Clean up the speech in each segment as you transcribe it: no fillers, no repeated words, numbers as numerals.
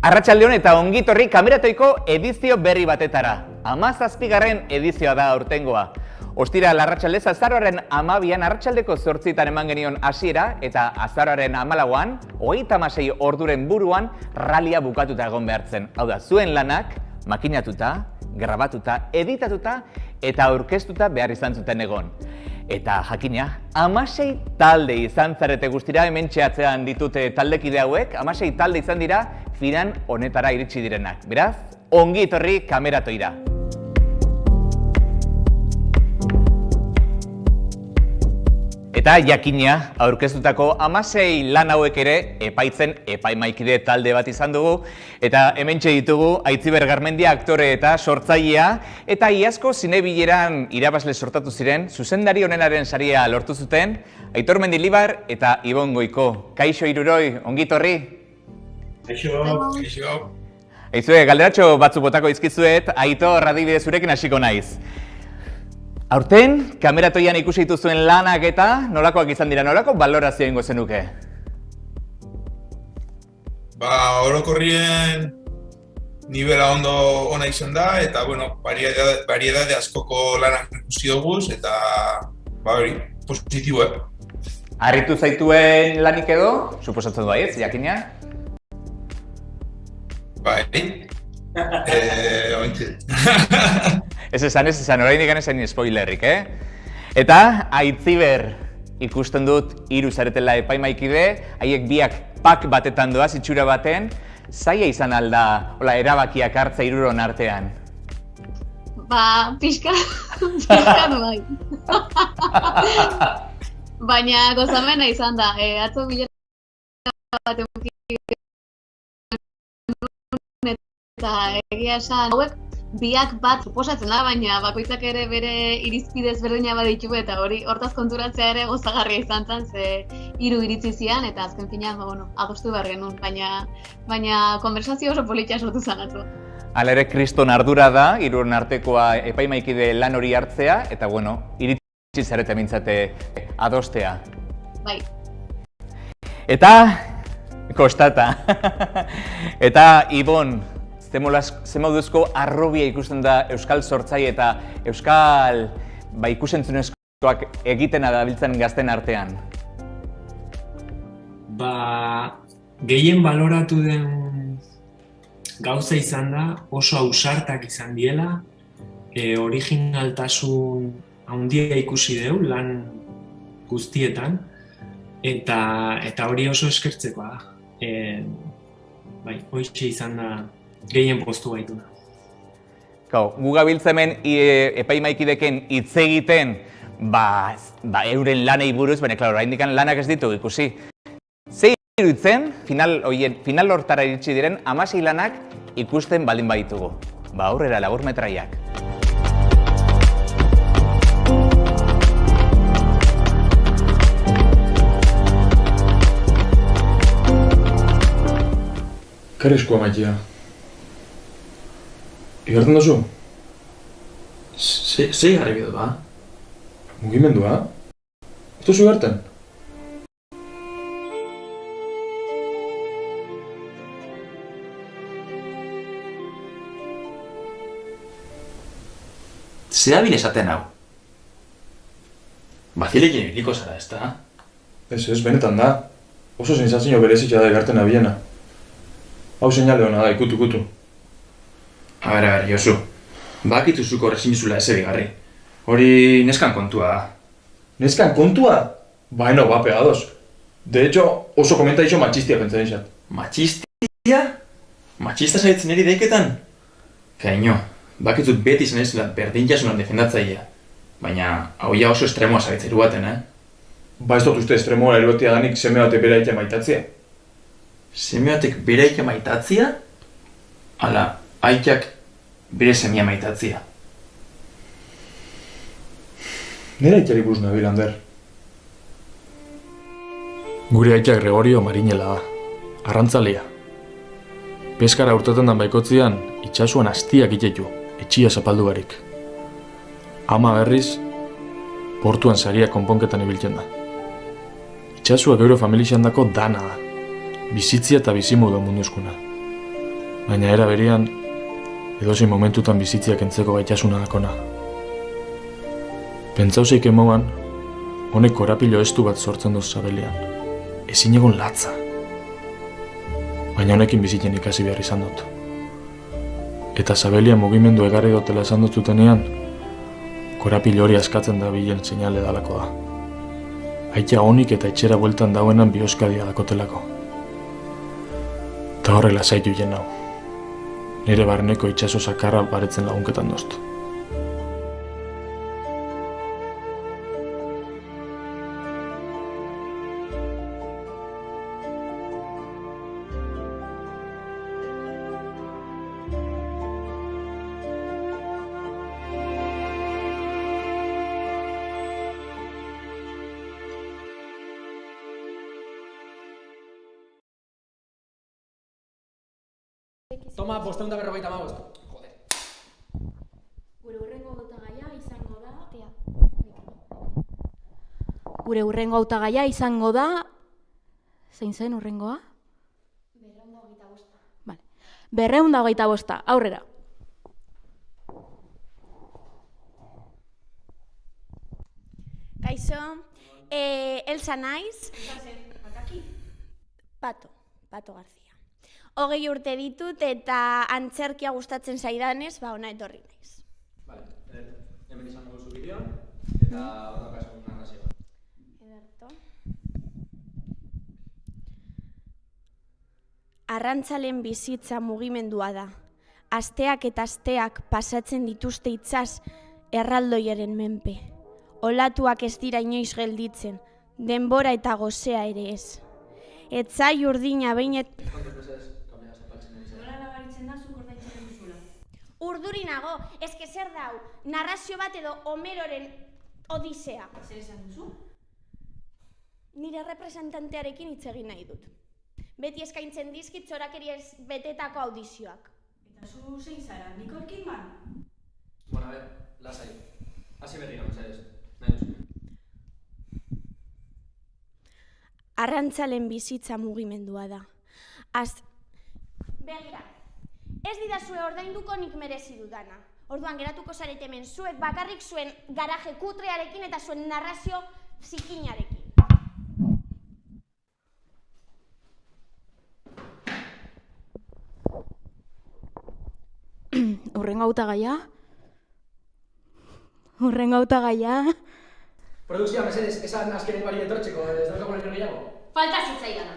Arratsaldeon eta ongitorri kameratoiko edizio berri batetara. 17. edizioa da aurtengoa. Ostiral arratsaldez azaroaren 12an arratsaldeko 8etan eman genion hasiera eta azaroaren 14an, 36 orduren buruan ralia bukatuta egon behartzen. Hau da, zuen lanak makinatuta, grabatuta, editatuta eta aurkeztuta behar izan zuten egon. Eta jakina, 16 talde izan zarete guztira, hemen txeatzean ditute taldekide hauek, 16 talde izan dira final honetara iritsi direnak. Beraz, ongi etorri kameratoira. Eta jakina, aurkeztutako 16 lan hauek ere epaitzen epaimaikide talde bat izan dugu. Eta hementxe ditugu Aitziber Garmendia aktore eta sortzailea. Eta iazko zinebileran irabazle sortatu ziren, zuzendari honenaren saria lortu zuten, Aitor Mendilibar eta Ibon Goiko. Kaixo Iruroi, ongi etorri? Kaixo. Kaixo. Aizue, galderatxo batzuk botako izkizuet, Aitor adibidez zurekin hasiko naiz. Aurten, kameratoian ikusi dituzuen lanak eta nolakoak izan dira, nolako balorazio egingo zenuke? Orokorrien nivela ona izan da, eta, variedade askoko lanak ikusi dugu, eta, hori, positibo, Harritu zaituen lanik edo? Suposatzen du baietz, jakina? Ointxe. Ez esan, oraindik esan spoilerrik, Eta, Aitziber, ikusten dut 3 zaretela epaimaikide, haiek biak pak batetan doaz, itxura baten, zaila izan alda, erabakiak hartza 3 artean? Pixka bai. Baina gozamena izan da, atzo bilera bat eduki eta egia esan hauek biak bat suposatzen da, baina bakoitzak ere bere irizpide ezberdina baditu eta hori hortaz konturatzea ere gozagarria izan zen, ze 3 iritzi zian eta azken finean adostu behar genuen, baina konversazio oso politia sortu zen atzo. Hala ere, kriston ardura da, 3 artekoa epaimaikide lan hori hartzea, eta iritsi zarete mintzate adostea. Bai. Eta, kostata. Eta, Ibon, ze moduzko arrobia ikusten da euskal sortzaile eta euskal ikusentzunezkoak egiten dabiltzen gazten artean? Gehien baloratu den gauza izan da, oso ausartak izan diela, originaltasun handia ikusi deu lan guztietan, eta hori oso eskertzekoa da. Hoitxe izan da gehien postu gaituna. Gu gabiltza hemen epaimaikideken hitz egiten euren lanei buruz, baina, oraindik lanak ez ditu ikusi. Ze iruditzen, final hortara iritsi diren, 16 lanak ikusten baldin baditugu. Aurrera, labur metraiak. Kareskoa maitea. Igartzen dozu? Ze igarri bidu ba? Mugimendua? Ez dozu igarten? Zera bile esaten hau? Bazilekin ibiliko zara, ez da? Ez, benetan da. Oso sensazio berezitza da igarten abiena. Hau seinale hona da, ikutu. A ber, Josu. Bakituzuko horrezin izula ez ebigarri. Hori neskan kontua da. Neskan kontua? Baina, pegados. De hecho, oso komentaixo matxistia pentsa izan. Matxistia? Matxista zaitzen eri daiketan? Kaino, bakitut beti izan ezela berdintasunan defendatzailea. Baina, hau ja oso estremoa zaitzeru baten, Ez dut uste estremoa erotia danik seme batek bera ite maitatzea. Seme batek bera ite maitatzea? Ala, aitak bere semia maitatzea. Nera itari buruz nabil, Ander. Gure aitak Gregorio Marinela da, arrantzalea. Peskara urtetan dan baikotzian, itxasuan hastiak itetu, etxia zapaldu barik. Ama berriz, portuan saria konponketan ibiltzen da. Itxasua geure familixan dako dana da, bizitzia eta bizimudu munduzkuna. baina era berean edozein momentutan bizitziak entzeko gaitasuna dakona. Pentsauzeik emoan, honek korapilo estu bat sortzen duz sabelean. Ezin egon latza. Baina honekin bizitzen ikasi behar izan dut. Eta sabelian mugimendu egarri dutela esan dut zutenean, korapilo hori askatzen da bilen seinale dalako da. Aita honik eta etxera bueltan dauenan bioskadia dakotelako. Eta horrela zaitu jen nau. Nire barneko itxaso sakarra baretzen lagunketan doztu. Toma, 555. Joder. Gure hurrengo hautagaia izango da... Gure hurrengo hautagaia izango da... Zein zen hurrengoa? 225. Vale. 225, aurrera. Kaixo, Elsa naiz. Pato Garzia. 20 urte ditut eta antzerkia gustatzen zaidanez, ona etorri naiz. Vale, hemen izango duzu bideoan, eta badaukazu narrazioa. Ederto. Arrantzalen bizitza mugimendua da. Asteak eta asteak pasatzen dituzte itsas erraldoiaren menpe. Olatuak ez dira inoiz gelditzen, denbora eta gozea ere ez. Etzai urdina behinet... Urduri nago, eske zer dau, narrazio bat edo Homeroren Odisea. Zer esan duzu? Nire representantearekin hitz egin nahi dut. Beti eskaintzen dizkit zorakeriez betetako audizioak. Eta zu zein zara, Nicole Kidman? Bueno, a ver, lasai. Hasi berriro, mesedez. Nahi duzu. Arrantzalen bizitza mugimendua da. Begira, ez didazue ordainduko nik merezi dudana. Orduan geratuko zarete hemen zuek bakarrik zuen garaje kutrearekin eta zuen narrazio zikinarekin. Hurrengo hautagaia... Produkzioa, mesedez, esan azkenen bari etortzeko, ez daukago lehen gehiago. Falta zitzaidana.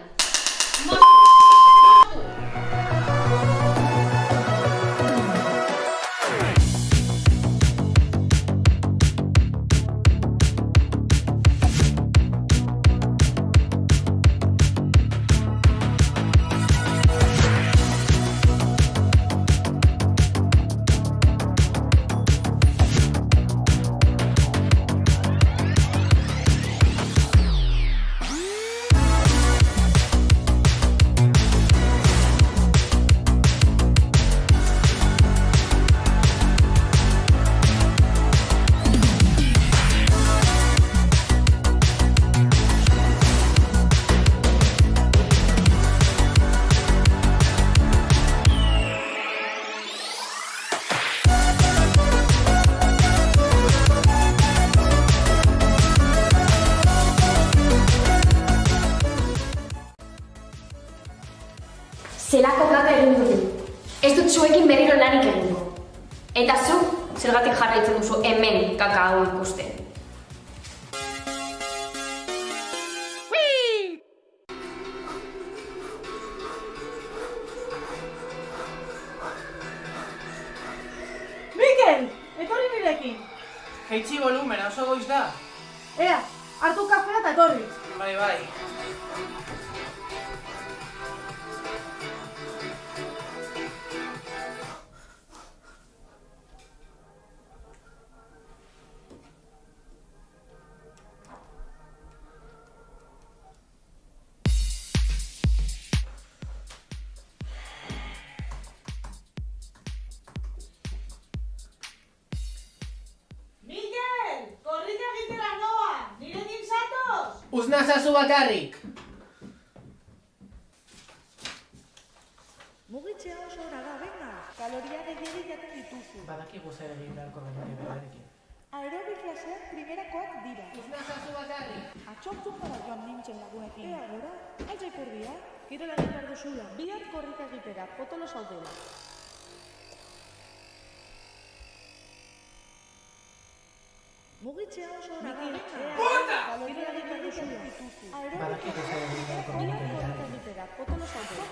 Zelako plata egin dute. Ez dut zuekin berriro lanik egingo. Eta zu, zergatik jarraitzen duzu hemen kaka hau ikusten. Mikel, etorri nirekin. Jaitsi volumen, oso goiz da. Ea, hartu kafea eta etorri. Bai. Uzna zazu bakarrik! Mugitzea oso egiten dituzu. Badakigu zer egin beharko genuke berarekin. Aerobik klaseak primerakoak dira. Uzna zazu bakarrik. Atxortzukara joan nintzen lagunekin. Ea gora, altzaikur dira. Kirola egin behar duzula. Bihar korrika egitera, potolo zaudela. Mugitzea oso Puta! Kirola egin behar duzula. Badakigu zer egin beharko genuke berarekin. Egitera, potolo zaudela.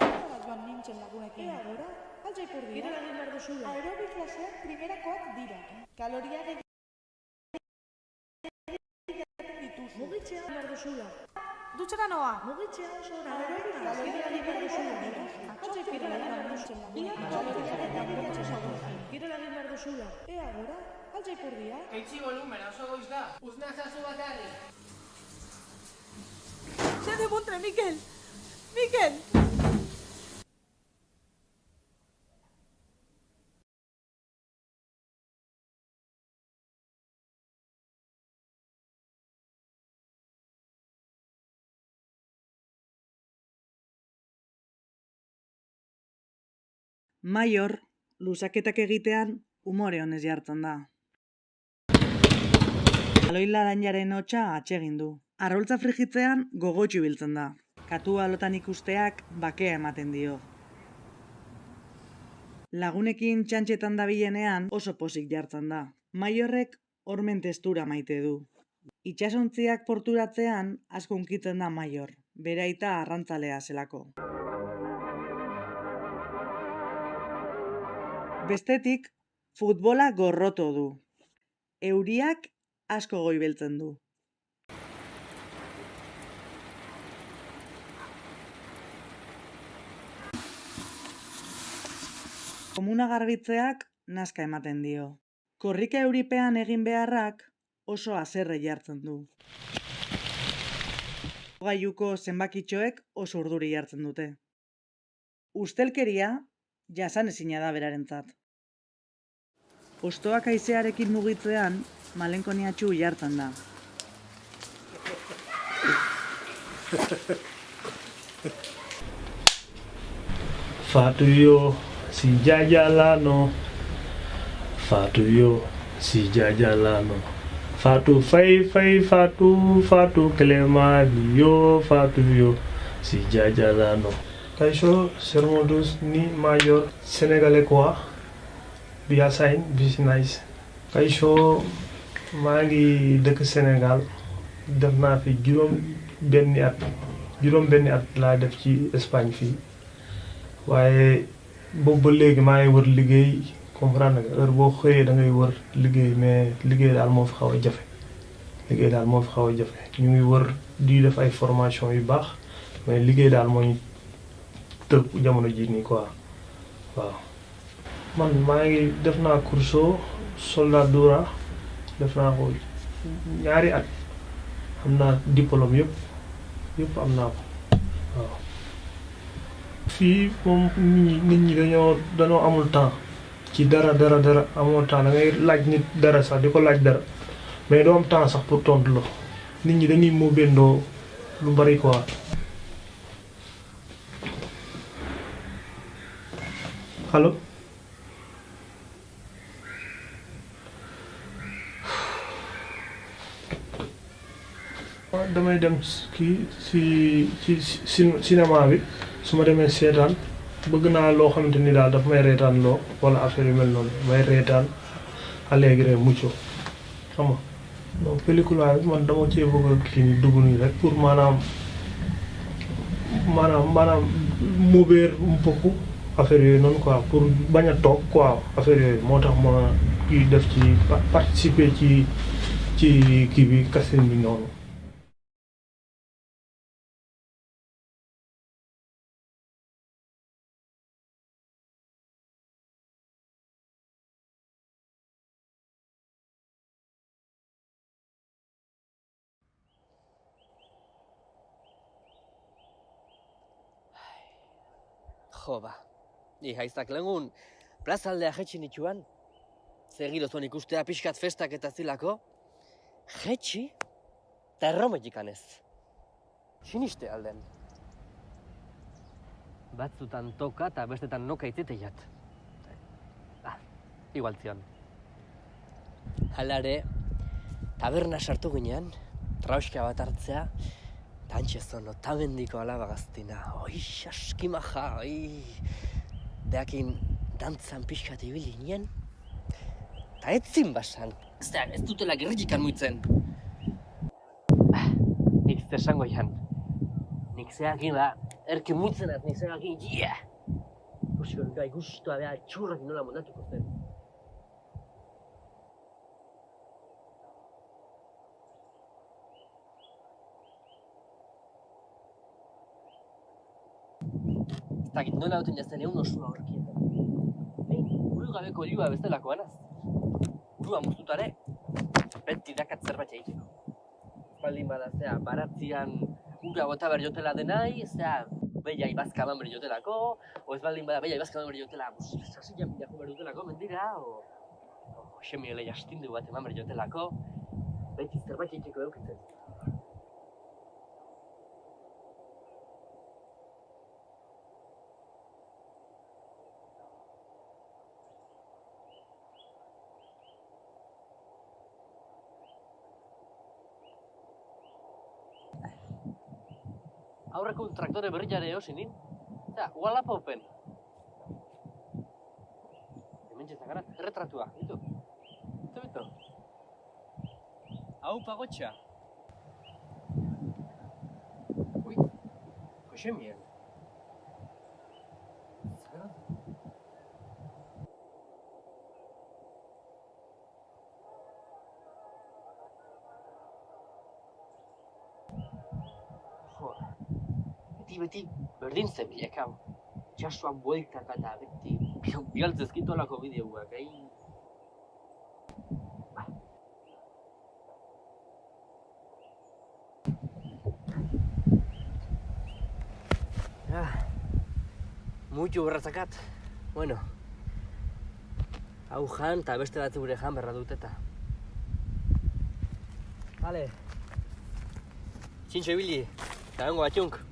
Joan nintzen lagunekin. Ea gora, altzaikur dira. Kirola egin behar duzula. Aerobik klaseak primerakoak dira. Kaloriak egin mugitzea behar duzula. Dutxera noa! Mugitzea oso aerobik kaloriak egin behar duzula. Atxortzukara joan nintzen lagunekin. Kirola egin behar duzula. Ea gora, altzaikur dira. Jaitsi volumena, oso goiz da. Uzna zazu bakarrik. ¡Se demontre, Mikel! ¡Mikel! Maior, luzaketak egitean umore honez jartzen da. Aloilaranjaren hotsa atsegin du. Arraultza frigitzean gogotsu biltzen da. Katua lotan ikusteak bakea ematen dio. Lagunekin txantxetan dabilenean oso pozik jartzen da. Maiorrek hormen testura maite du. Itxasontziak porturatzean asko hunkitzen da Maior, bere aita arrantzalea zelako. Bestetik, futbola gorroto du. Euriak asko goibeltzen du. Komuna garbitzeak nazka ematen dio. Korrika euripean egin beharrak oso haserre jartzen du. Gailuko zenbakitxoek oso urduri jartzen dute. Ustelkeria jasanezina da berarentzat. Hostoak haizearekin mugitzean malenkoniatxu jartzen da. Fatuyo si jajalano, Fatuyo si jajalano, Fatu fai Fatu Clemadiyo, Fatuyo si jajalano. Kaixo, zer moduz ni Maior Senegalekoa, biasain bizi naiz. Kaixo, maa ngi dëkk Sénégal, def naa fi juróom benni at laa def ci Espagne fii. waaye boobu ba léegi maa ngi wër liggéey, comprendre nga heure boo xëyee da ngay wër liggéey, mais liggéey daal moo fi xaw a jafe. ñu ngi wër di def ay formation yu baax, mais liggéey daal moo ñu tëb jamono ji nii quoi waaw. man maa ngi def naa curso soldadura, def naa ko ñaari at, am naa diplôme yëpp am naa ko waaw. fii moom nit ñi dañoo amul temps ci dara amoo temps, da ngay laaj nit dara sax di ko laaj dara mais doo am temps sax pour tontu la. nit ñi dañuy moo bendoo lu bari quoi. allo. damay dem kii ci cinéma bi. su ma demee seetaan bëgg naa loo xamante ni daal daf may reetaan loo wala affaire yu mel noonu may reetaan allégré mucco xam nga. donc pellicule bi man dama cee bëgg a kii ni dugg nii rek pour maanaam mover un peu affaire yooyu noonu quoi, pour bañ a toog quoi affaire yooyu moo tax ma kii def ci participer ci kii bi casting bi noonu. Jo, ba, haizak lengun plazaldea jetxi nituan, zegiro zuen ikustea pixkat festak eta zilako, jetxi eta errometik anez. Siniste alden. Batzutan toka eta bestetan noka itziteiat. igual zion. Halare, taberna sartu ginean, trauska bat hartzea, eta hantxe zon, otamendiko alaba gaztina. Oi, askimaja, oi. Beakin dantzan pixkat ibili ginen, eta ez zin basan. Ez dutela gerrikikan muitzen. Nik ez esango jan. Nik zeakin da, erke muitzen nik zeakin, yeah! Ikusko gai guztua beha txurrak nola moldatuko zen. Ez dakit nola duten jazten egun osua horkietan. Uru gabeko olioa bestelako anaz. Urua muztutare, beti dakat zerbait egiteko. Baldin bada, baratzian ura bota behar jotela denai, beia ibazka eman behar jotelako, o ez baldin bada beia ibazka eman behar jotela, sasian bilako behar jotelako mendira, o xemiele jastindu bat eman behar jotelako, beti zerbait egiteko eukitzen. Aurreko traktore berriare eosinin, ugalapa open. Hementxe zagarat, erretratua, bitu. Bitu. Hau pagotxa. Ui, koxemien. Zagarat. Beti berdin zen biak hau. Txasuan bueltaka eta beti bialtzezkitolako bideoak, Muitu berratzakat. Bueno, hau jan eta beste batzu gure jan berra duteta. Vale. Txintxo ibili, eta bengo batxunk.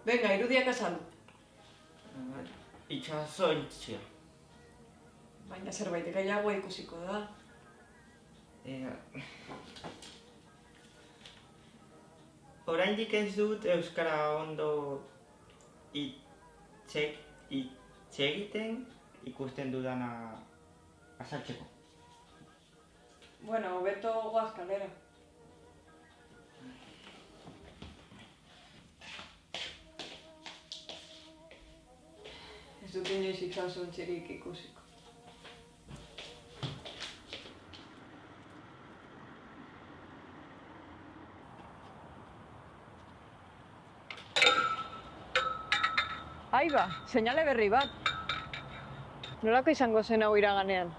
Venga, irudiak azaldu. Itxaso itxia. Baina zerbait gehiago ikusiko da. Oraindik ez dut euskara ondo egiten ikusten dudana azaltzeko. Bueno, hobeto goaz kalera. Ez dut inoiz itxasontzerik ikusiko. Aiba, seinale berri bat. Nolako izango zen hau iraganean?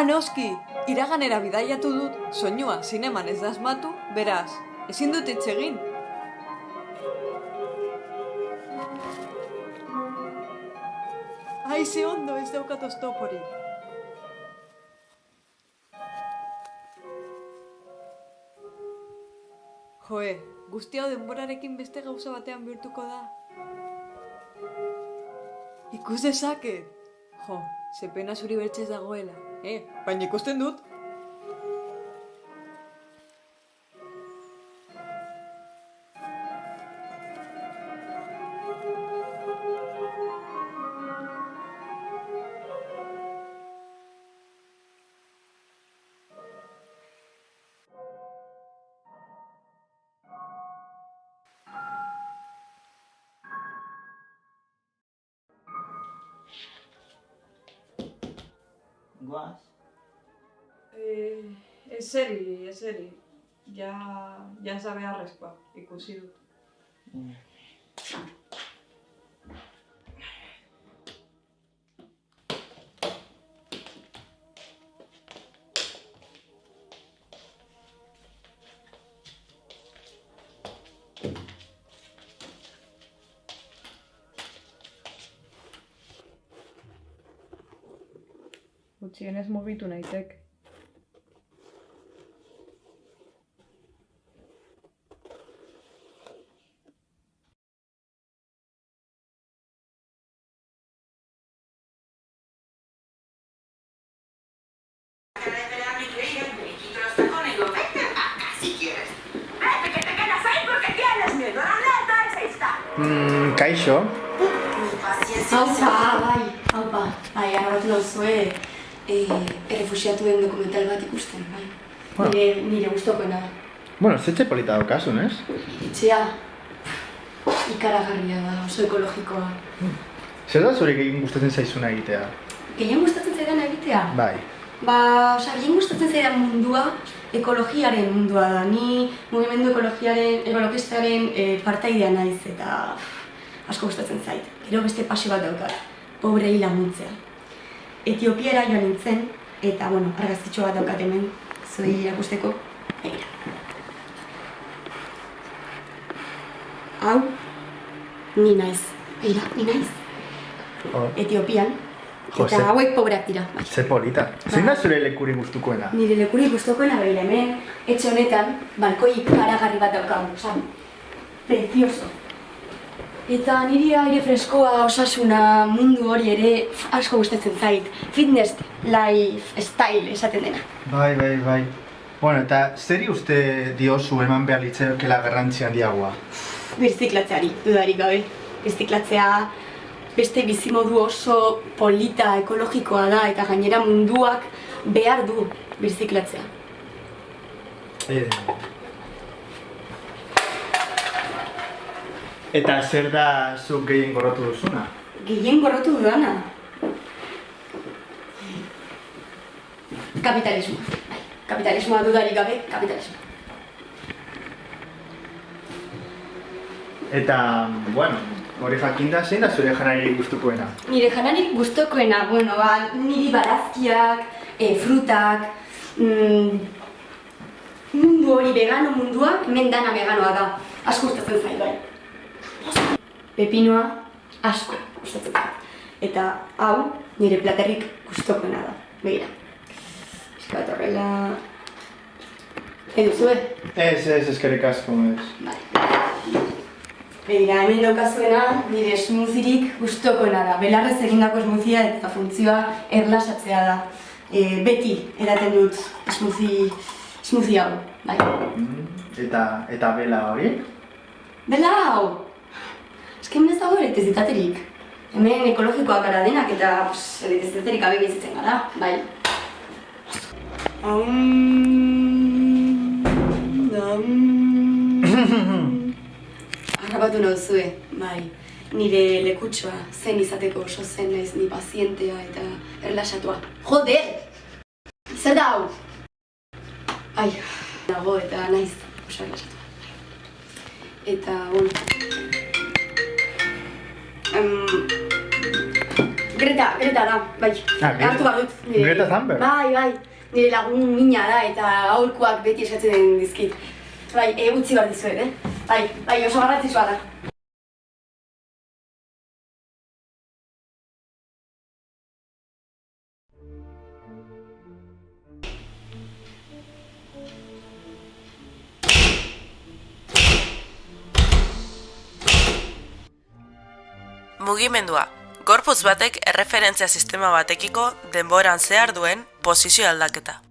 Noski! Iraganera bidaiatu dut, soinua zineman ez da asmatu, beraz, ezin dut hitz egin. Ai, ze ondo ez daukat oztoporik. Joe, guzti hau denborarekin beste gauza batean bihurtuko da. Ikus dezaket! Jo, ze pena zuri bertxez dagoela. Baina ikusten dut. Goaz? Eseri. Ja za beharrezkoa, ikusi dut. Gutxienez mugitu naitek. Kaixo. Haupa, arabatu nauzue errefuxiatuen dokumental bat ikusten, bai. Nire gustokoena. Bueno, zetxe polita daukasun, ez? Etxea, ikaragarria da, oso ekologikoa. Zer da zure gehien gustatzen zaizuna egitea? Gehien gustatzen zaidan egitea? Bai. Gehien gustatzen zaidan mundua, ekologiaren mundua da. Ni mugimendu ekologistaren partaidea naiz eta asko gustatzen zait. Gero beste pasio bat daukat, pobrei laguntzea. Etiopiara joan nintzen, eta, argazkitxo bat daukat hemen, zuei irakusteko. Begira. Hau, ni naiz. Begira, ni naiz. Etiopian. Eta hauek pobreak dira. Ze polita. Zein da zure lekuri gustukoena? Nire lekuri gustukoena begira, hemen, etxe honetan, balkoi ikaragarri bat daukagu, precioso. Eta niri aire freskoa, osasuna, mundu hori ere asko gustatzen zait. Fitness, lifestyle esaten dena. Bai. Bueno, eta zeri uste diozu eman behar litzaiokeela garrantzi handiagoa? Birziklatzeari, dudarik gabe. Birziklatzea beste bizimodu oso polita, ekologikoa da, eta gainera munduak behar du birziklatzea. Eta zer da zuk gehien gorrotu duzuna? Gehien gorrotu dudana? Kapitalismoa. Kapitalismoa dudarik gabe, kapitalismoa. Eta, hori jakinda, zein da zure janari gustukoena? Nire janari gustukoena, niri barazkiak, frutak, mundu hori vegano mundua, hemen dana veganoa da. Asko gustatzen zait, bai. Pepinoa asko gustatzen zait. Eta hau nire platerrik gustukoena da. Begira. Eskat horrela... Eduzue? Ez, eskerrik asko, ez. Begira, hemen daukazuena nire smoothierik gustukoena da. Belarrez egindako smoothia eta funtzioa erlasatzea da. Beti edaten dut smoothie hau, bai. Eta bela hori? Bela hau! Hemen ez dago elektrizitaterik. Hemen ekologikoak gara denak eta elektrizitaterik gabe bizitzen gara, bai. Harrapatu nauzue, bai. Nire lekutxoa zen izateko oso zen naiz ni pazientea eta erlasatua. Joder! Zer da hau? Ai, nago eta naiz oso erlasatua. Eta, Greta da, bai. Hartu behar dut. Greta Thunberg? Bai. Nire lagun mina da eta aholkuak beti esatzen dizkit. Bai, utzi behar dizuet, Bai, oso garrantzitsua da. Mugimendua. Gorputz batek erreferentzia sistema batekiko denboran zehar duen posizio aldaketa.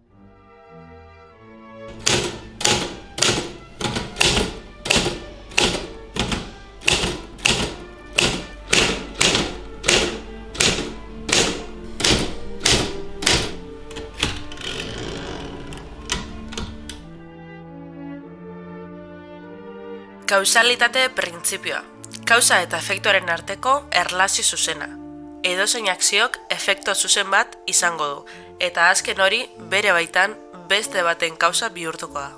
Kausalitate printzipioa. Kausa eta efektuaren arteko erlazio zuzena. Edozein akziok efektu zuzen bat izango du, eta azken hori bere baitan beste baten kausa bihurtuko da.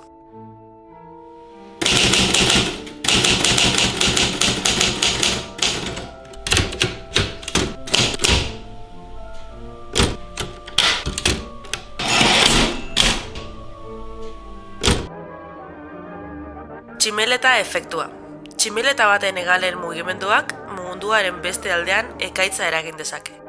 Tximeleta efektua. Tximeleta baten hegalen mugimenduak munduaren beste aldean ekaitza eragin dezake.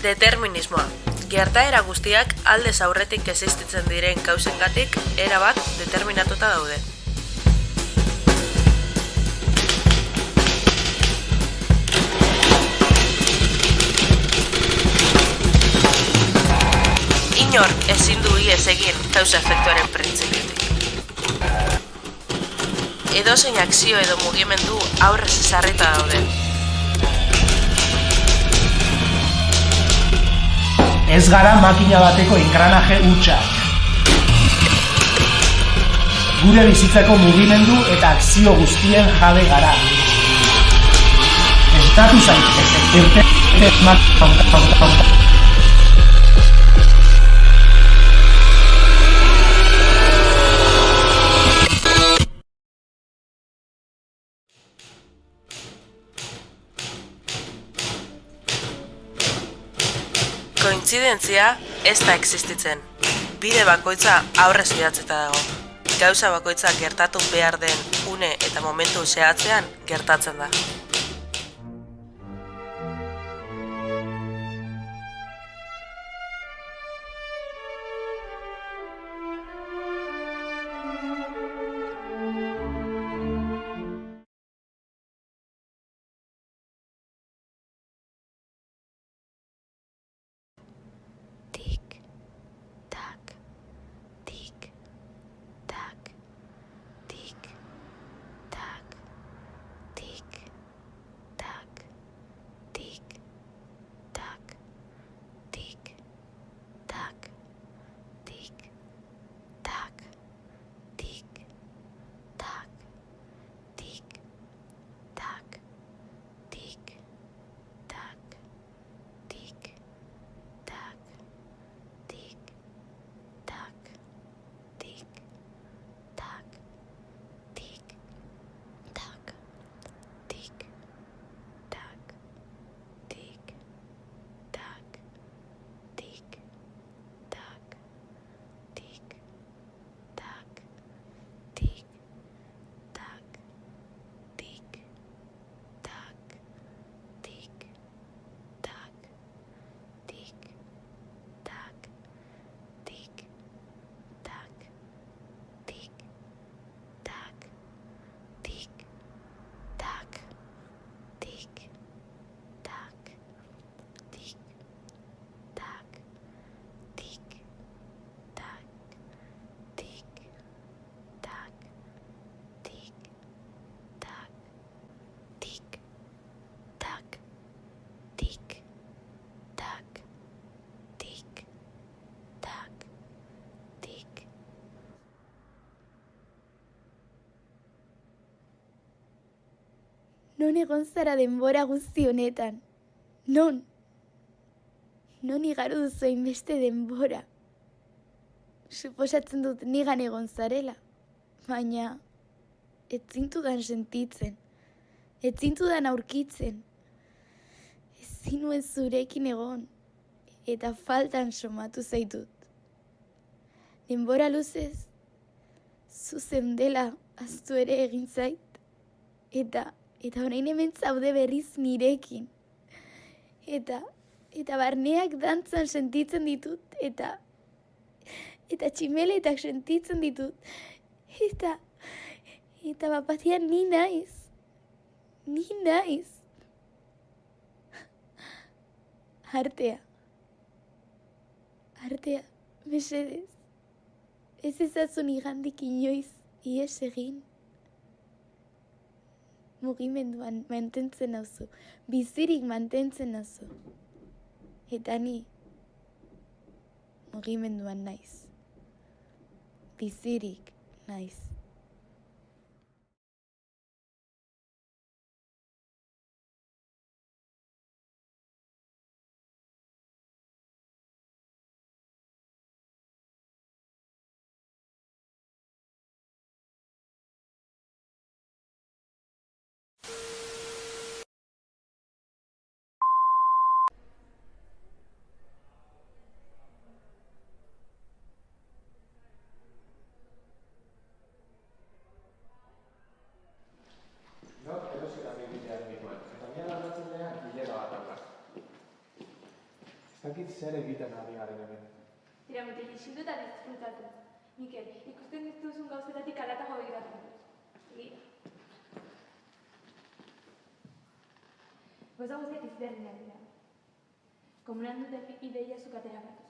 Determinismoa. Gertaera guztiak aldez aurretik existitzen diren kausengatik erabat determinatuta daude. Inor ezin du ihes egin kausa-efektuaren printzipiotik. Edozein akzio edo mugimendu aurrez ezarrita daude. Ez gara makina bateko engranaje hutsak. Gure bizitzako mugimendu eta akzio guztien jabe gara. Estatu zaitez, Kointzidentzia ez da existitzen. Bide bakoitza aurrez idatzita dago. Gauza bakoitza gertatu behar den une eta momentu zehatzean gertatzen da. Non egon zara denbora guzti honetan? Non? Non igaro duzu hainbeste denbora? Suposatzen dut nigan egon zarela, baina ez zintudan sentitzen, ez zintudan aurkitzen, ez zinuen zurekin egon, eta faltan somatu zaitut. Denbora luzez, zuzen dela aztu ere egin zait, eta orain hemen zaude berriz nirekin. Eta barneak dantzan sentitzen ditut, eta tximeletak sentitzen ditut, eta bapatian ni naiz. Artea, mesedez, Ez ezazun igandik inoiz, ies egin. Mugimenduan mantentzen nauzu, bizirik mantentzen nauzu. Eta ni mugimenduan naiz. Bizirik naiz. Gaur erosera begitea egitean, eta nire aldatzenean bilera bat dauka. Ez dakit zer egiten ari garen hemen. Tira, muteli, isildu eta disfrutatu. Mikel, ikusten dituzun gauzetatik alatago begiratu. Egia. Gauza guztiak izberdinak dira. Komunan dute ideia zukatera batuz.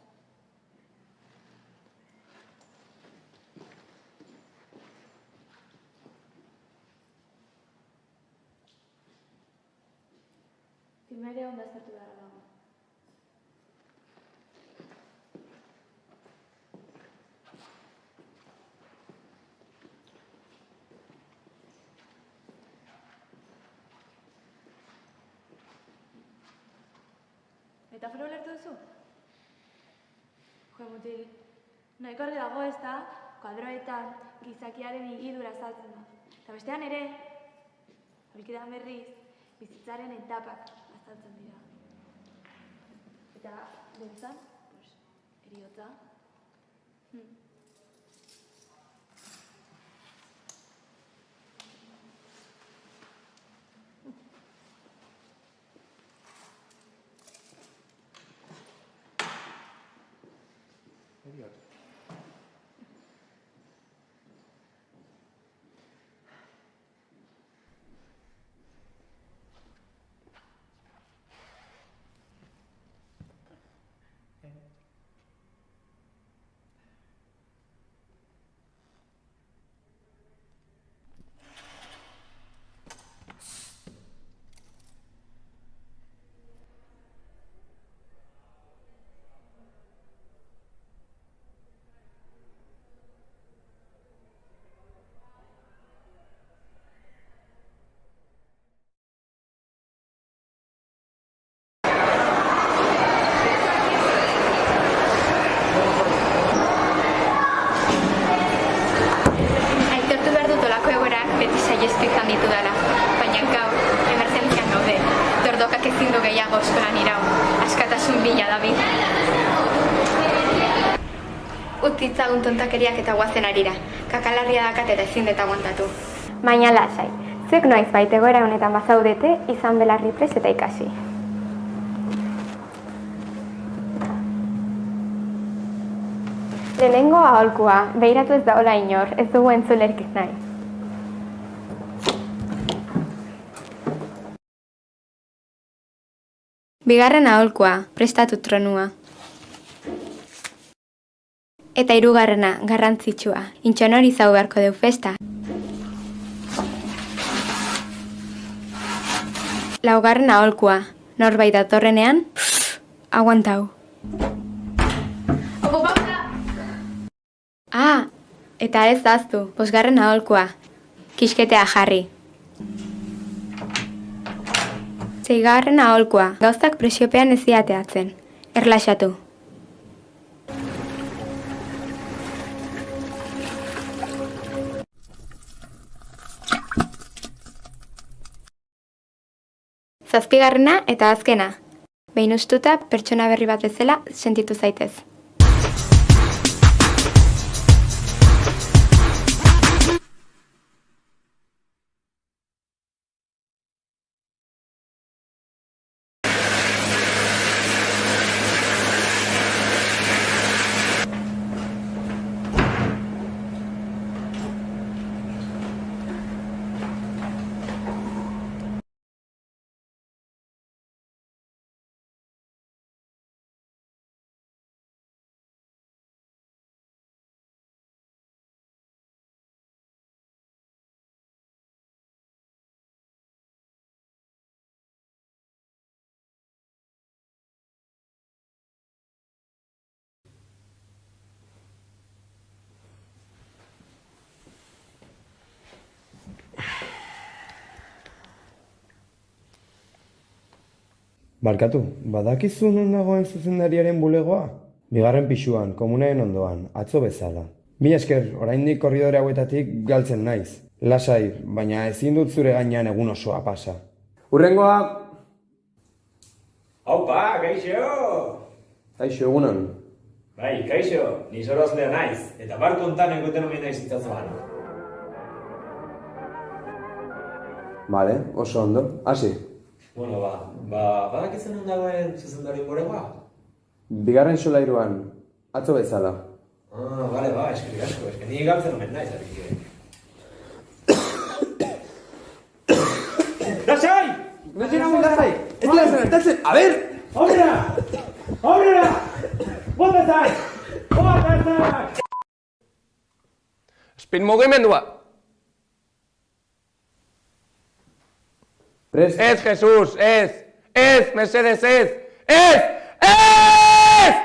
Filma ere ondo aztertu behar dago. Metafora ulertu duzu? Jo, mutil, nahiko argi dago ez da, kuadroetan gizakiaren higidura azaltzen da. Eta bestean ere, aurkidan berriz, bizitzaren etapak azaltzen dira. Eta, bentzan, eriotza. Eriotza. Utitzagun tontakeriak eta guazen arira. Kakalarria dakat eta ezin dut aguantatu. Baina lasai, zuek noiz bait egoera honetan bazaudete, izan belarri prest eta ikasi. Lehenengo aholkua, behiratu ez daola inor, ez dugu entzulerik nahi. Bigarren aholkua, prestatu tronua. Eta hirugarrena, garrantzitsua, intxonori zau beharko deu festa. Laugarren aholkua, norbait datorrenean, aguantau. Eta ez daztu, bosgarren aholkua, kisketea jarri. Seigarren aholkua, gauzak presiopean ez diateatzen, erlaxatu. Zazpigarrena eta azkena. Behin ustuta pertsona berri bat bezala sentitu zaitez. Barkatu, badakizu non dagoen zuzendariaren bulegoa? Bigarren pisuan, komunaren ondoan, atzo bezala. Mila esker, oraindik korridore hauetatik galtzen naiz. Lasai, baina ezin dut zure gainean egun osoa pasa. Hurrengoa! Aupa, kaixo! Kaixo, egunon. Bai, kaixo, ni sorozlea naiz, eta barko hontan egoten omen naiz itzazoan. Vale, oso ondo. Hasi. Bueno, badakitzen non dagoen zuzendari bulegoa? Bigarren solairuan, atzo bezala. Bale, eskerrik asko, ni galtzen omen naiz, adike. Lasai! Lasai! Ez dira gertatzen, a ber! Aurrera! Botazai! Botazai! Spin mugimendua! Prest! Ez, Jesus, ez! Ez, mesedez, ez! Ez! Ez!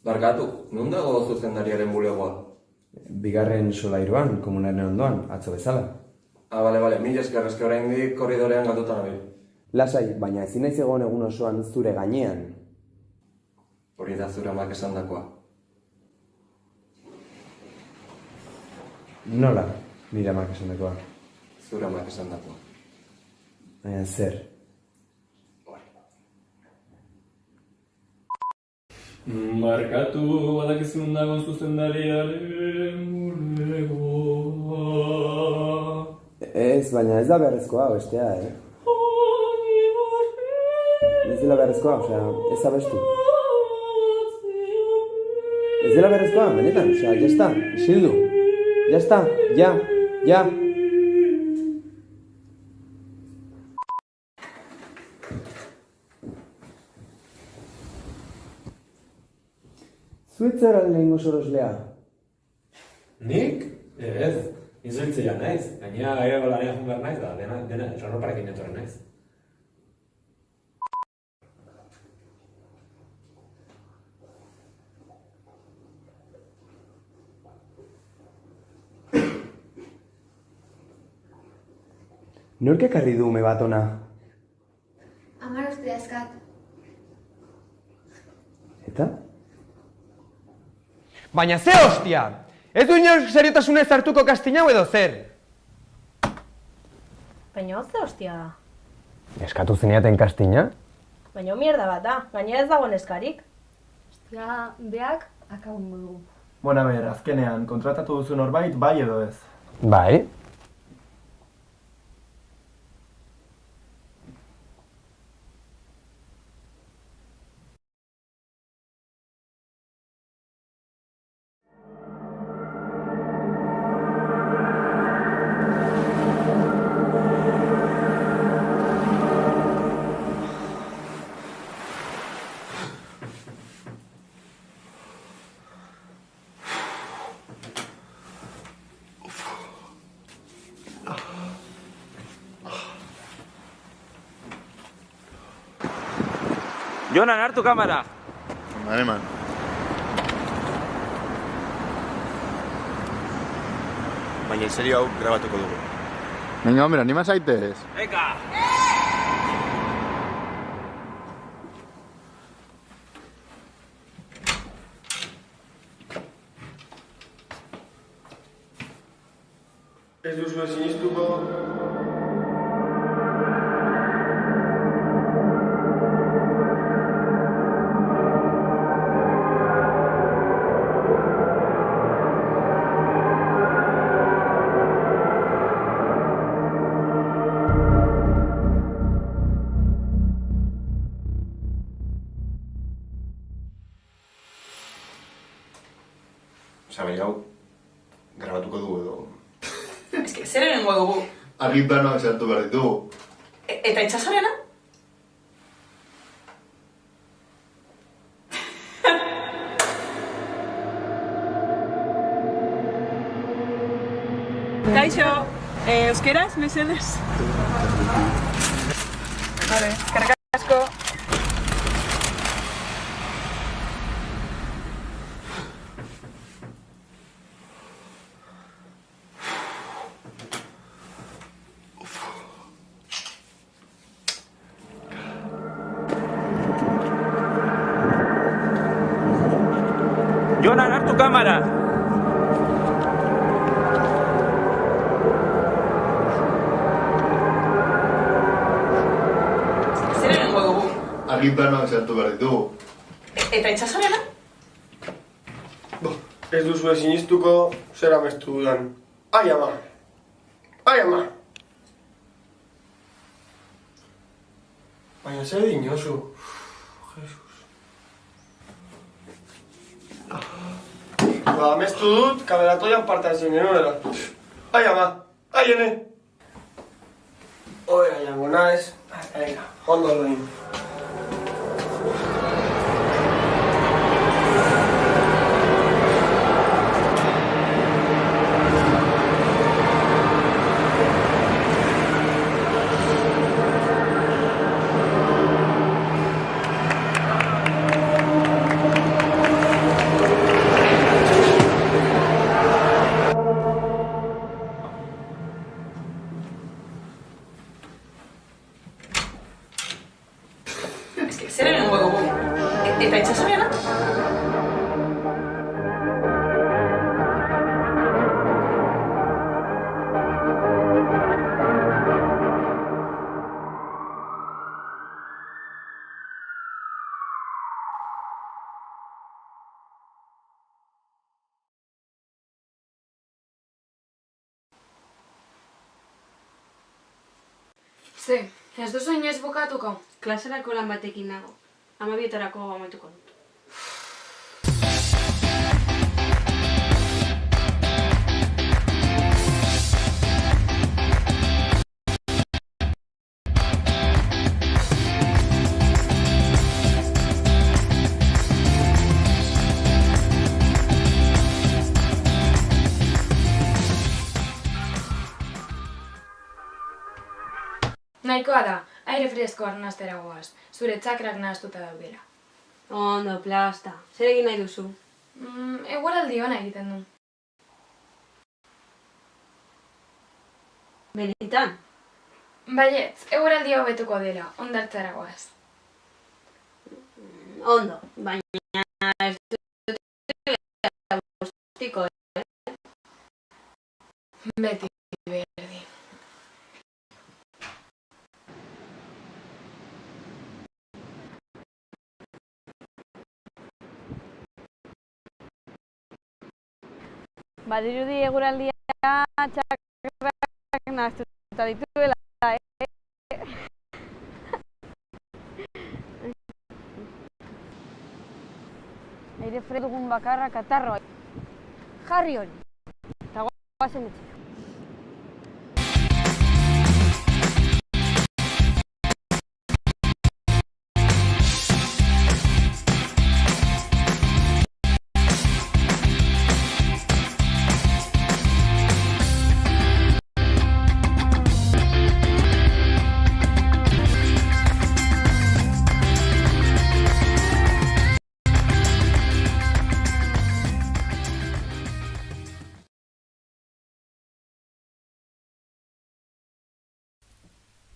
Barkatu, non dago zuzendariaren bulegoa? Bigarren solairuan, komunaren ondoan, atzo bezala. Bale, mila esker, eske oraindik korridorean galduta nabil. Lasai, baina ezin naiz egon egun osoan zure gainean. Hori da zure amak esandakoa. Nola, nire amak esandakoa? Zure amak esandakoa. Baina zer? Markatu badakizun dagoen zuzendariaren bulegoa. Ez, baina ez da beharrezkoa, bestea, Ez dela beharrezkoa, ez abestu. Ez dela beharrezkoa, benetan, jazta, isildu. Jazta, ja. Zuetzara lehengo sorozlea? Nik? Ez, izuitzea naiz. Gaina ego lanean jun behar naiz, da, dena, sorroparekin etorren naiz. Nork ekarri du ume bat ona? Amar uste askat. Eta? Baina ze hostia! Ez du inork seriotasunez hartuko kastin hau edo zer? Baina ze hostia da. Eskatu zeniaten kastina? Baina mierda bat da, gainera ez dagoen eskarik. Hostia, beak akaungo dugu. Bona ber, azkenean, kontratatu duzu norbait, bai edo ez? Bai. Jonan, hartu kamera! Eman. Baina serio hau grabatuko dugu. Venga, hombre, anima zaitez. Eka! Ez duzu sinistuko. Sabe, hau grabatuko dugu edo. Ez que zer erengo dugu. Argintanoak sartu behar ditugu. Eta itxasarena? Kaixo, euskeraz, mesedez? Vale, eskerrik asko. hartu kamera! Zer egingo dugu? Argiplanoak zertu behar ditugu. Eta itxasorena? Ez duzu sinistuko zer amestu dudan. Ai ama! Ai ama! Baina zer dinozu? Jesus. Amestu dut, kameratoian parte zen genuela. Ai ama! Ai ene! Oera jango naiz. Venga, ondo doin. Zer egingo dugu? Eta itxasorena? Ze, ez duzu inoiz bukatuko? Klaserako lan batekin nago. 12etarako amaituko dut. Nahikoa da, aire fresko arnastera goaz, zure txakrak nahaztuta daudela. Ondo, plasta. Zer egin nahi duzu? Eguraldi ona egiten du. Benetan? Baietz, eguraldi hobetuko dela, ondartzara goaz. Ondo, baina ez dut guztiko, Beti berdi. Badirudi eguraldia txakrak nahaztuta dituela, Aire fresko dugun bakarra katarroa. Jarri hori. Eta goazen etxera.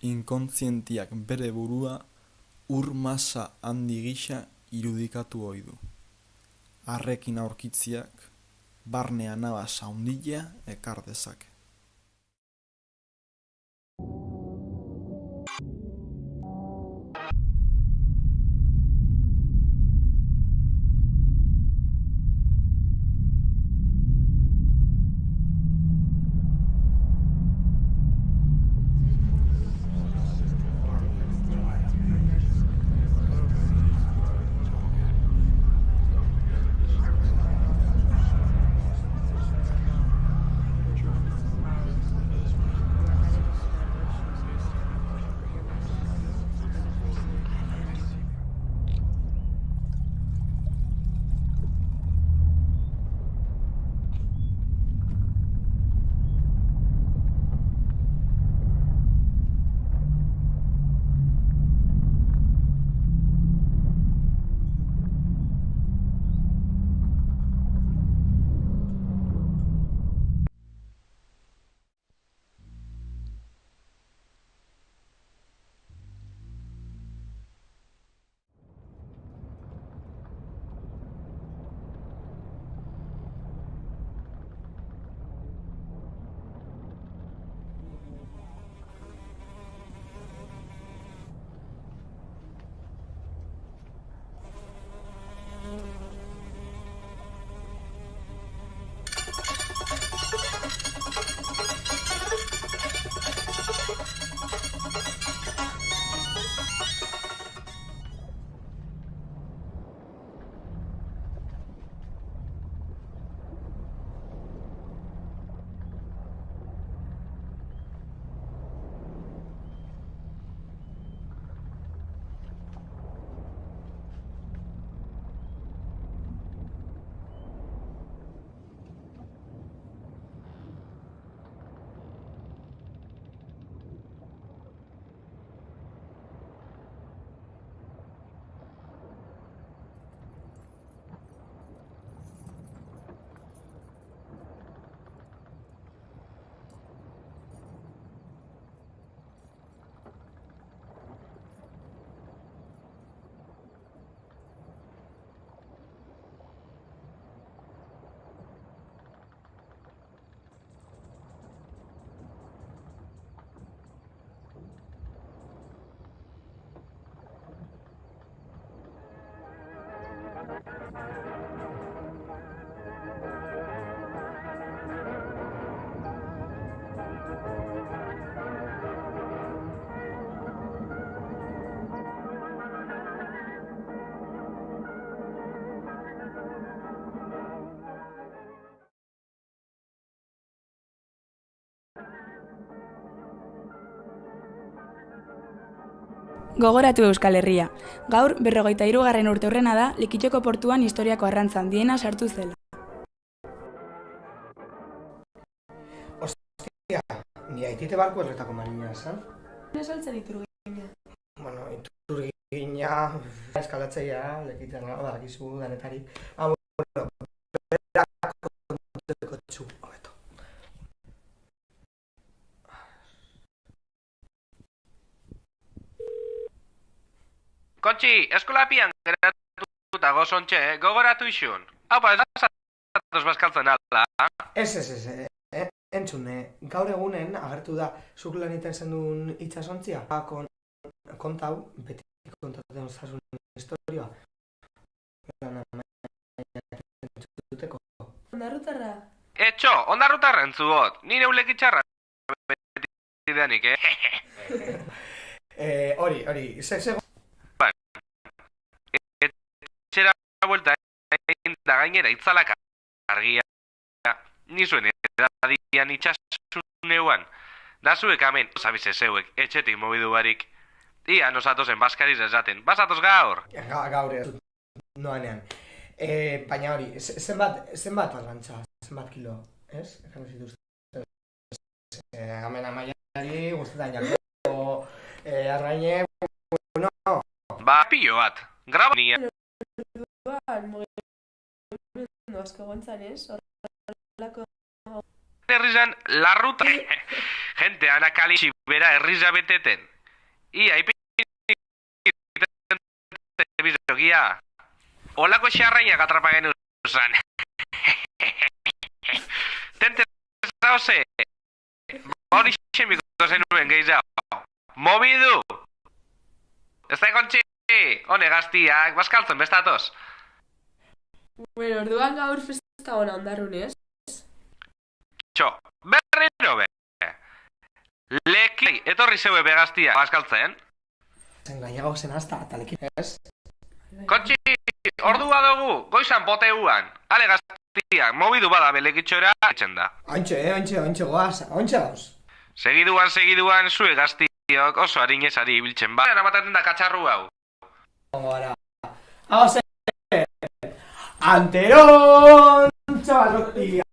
Inkontzientiak bere burua ur masa handi gisa irudikatu ohi du. Harrekin aurkitziak barne anabas handia ekar dezake. Gogoratu Euskal Herria. Gaur 53. urteurrena da Lekitxoko portuan historiako arrantza handiena sartu zela. Ostia, ni aitite barku erretako marina, esan? Nesaltzen iturgina. Bueno, iturgina, eskalatzeia, lekitzen nago, dakizu danetari. Bueno, berako konteko txu, hobeto. Kontxi, eskolapian geratuta gozontxe, gogoratu isun. Hau, ez da zatoz bazkaltzen ala. Ez, entzun, gaur egunen agertu da zuk lan iten zendun itxasontzia. Kontau, beti kontatzen zazun historioa. Ondarrutarra? Etxo, ondarrutarra entzugot, nire ulekitxarra beti denik, Hori, sego. Etxera buelta egin da gainera itzalak argia. Nizuen edadian itxasuneuan. Da zuek amen, zabize zeuek, etxetik mobidu barik. Ia, nosatozen baskariz esaten. Basatoz gaur? Gaur ez, noanean. Baina hori, zenbat arrantza, zenbat kilo, ez? Ekan zituzten. Amen amaiari, guztetan jako, arraine, bueno. Ba, pilo bat, graba nia. Mugimendu asko gontzan, ez? Herrizan, larruta. Gente, anakali bera herriza beteten. Ia, bizogia. Olako xarrainak atrapa genuzan. Tente zauze. Hori xemiko zenuen gehiago. Mobidu! Ez da kontxi! Hone gaztiak, bazkaltzen bestatoz. Bueno, orduan gaur festa hona ondarrun, ez? Txo, berriro be! Leki, etorri zeue begaztia bazkaltzen. Gainago zen hasta, eta leki, ez? Kontxi, ordua dugu, goizan poteuan. Ale gaztiak, mobidu bada belekitxora etxen da. Ontxe goaz. Segiduan, zue gaztiok oso harinezari biltzen ba. Eramaten da katxarru hau. Gara. Hau ze! Anteron! Txabarrotia!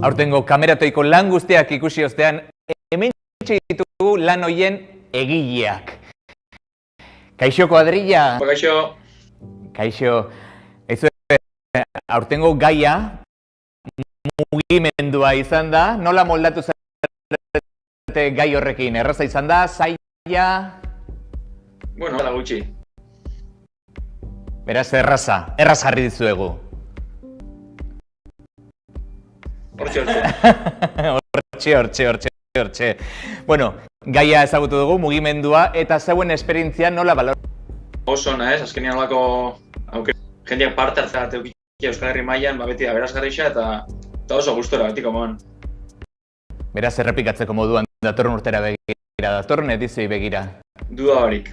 Aurtengo kameratoiko lan guztiak ikusi ostean, hemen ditugu lan hoien egileak. Kaixo Kuadrilla? Kaixo. Kaixo. Aurtengo gaia mugimendua izan da. Nola moldatu zarete gai horrekin? Erraza izan da, zaila? Bueno, da gutxi. Beraz, erraz jarri dizuegu. Hortxe. Bueno, gaia ezagutu dugu, mugimendua, eta zeuen esperientzia nola balor? Oso ona ez, azkenean olako jendeak parte hartzea eukitia Euskal Herri mailan, beti aberasgarrixa eta oso gustora, betiko moan. Beraz, errepikatzeko moduan datorren urtera begira, datorren edizioi begira. Duda barik.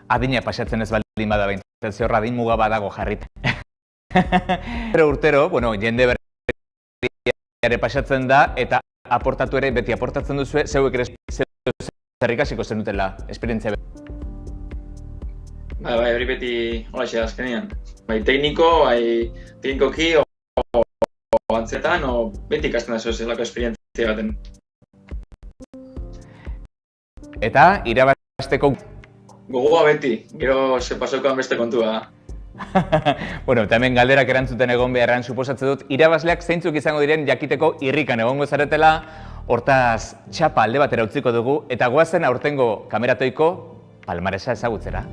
Adina pasatzen ez baldin bada behintzen, ze horra adin muga badago jarrit. Urtero, bueno, jende berri pasatzen da, eta aportatu ere, beti aportatzen duzu, zeuek ere zerrikasiko zenutela, esperientzia beti. Bai, hori beti holaxe azkenean. Bai, teknikoki, o antzetan, o beti ikasten da zelako esperientzia baten. Eta, irabazteko... Gogoa beti, gero ze pasokoan beste kontua da. Bueno, eta hemen galderak erantzuten egon beharrean suposatze dut, irabazleak zeintzuk izango diren jakiteko irrikan egongo zaretela, hortaz txapa alde batera utziko dugu, eta goazen aurtengo kameratoiko palmaresa ezagutzera.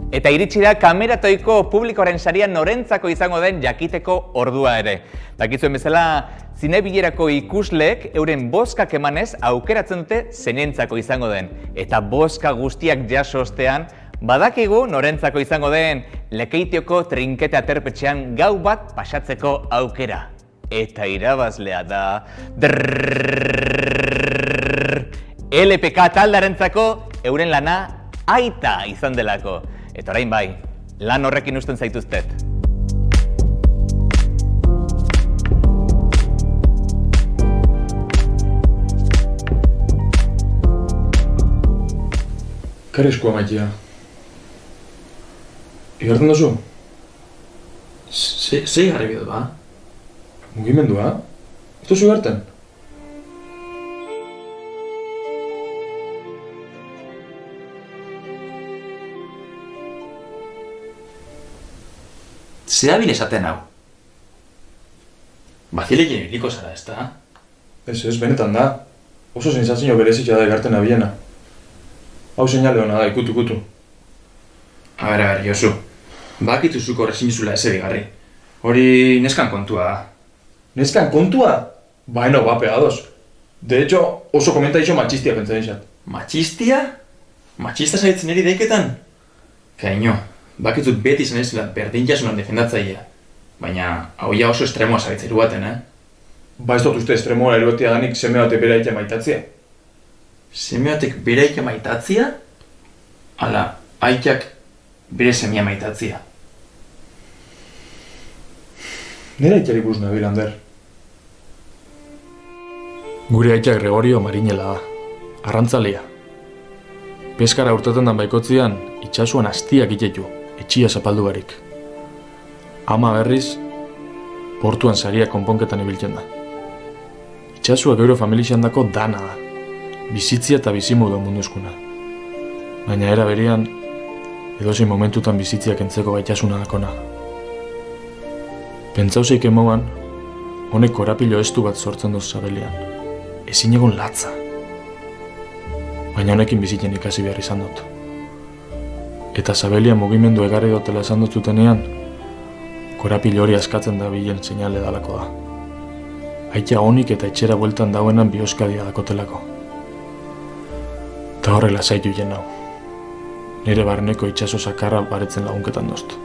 Eta iritsi da kameratoiko publikoaren saria norentzako izango den jakiteko ordua ere. Dakizuen bezala, zinebilerako ikusleek euren bozkak emanez aukeratzen dute zeinentzako izango den. Eta bozka guztiak jaso ostean, badakigu norentzako izango den Lekeitioko trinkete aterpetxean gau bat pasatzeko aukera. Eta irabazlea da... LPK taldarentzako euren lana aita izan delako. Eta orain bai, lan horrekin usten zaituztet. Karezkoa maitea. Igartzen duzu? Zei garri bidot ba? Mugimendua? Ez duzu igarten? Zea bin esaten hau? Bazilekin ibiliko zara, ez da? Ez, benetan da. Oso sensazio berezitza da igarten abiena. Hau seinale hona da, ikutu. A ber, Josu. Bakituzuko horrezin zula ez edigarri. Hori neskan kontua da. Neskan kontua? Baina, pegados. De hecho, oso komentaixo machistia pentsa dixat. Machistia? Machista zaitzen eri daiketan? Kaino, bakitut beti izan ez dela berdintasunan defendatzailea. Baina, hau ja oso estremoa zaitzeru baten, Ba ez dut uste estremoa erotia danik seme bate bera ite maitatzea. Seme batek bera ite maitatzea? Ala, aitak bere semia maitatzea. Nera itxari buz nabil, Ander. Gure aitak Gregorio Marinela da, arrantzalea. Peskara urtetan dan baikotzian, itxasuan hastiak itetu, etxia zapaldu barik. Ama berriz, portuan saria konponketan ibiltzen da. Itxasua geure familixan dako dana da, bizitzia eta bizimudu munduzkuna. Baina era berian, edozein momentutan bizitziak entzeko gaitasuna dakona. Pentsauzeik emoan, honek korapilo estu bat sortzen duz Sabelian. Ezin egon latza. Baina honekin bizitzen ikasi behar izan dut. Eta Sabelian mugimendu egarri dutela esan dut zutenean, korapilo hori askatzen da bilen seinale dalako da. Aitea honik eta etxera bueltan dauenan bioskadia dakotelako. Eta horrela zaitu jen nau. Nire barneko itxaso sakarra baretzen lagunketan doztu.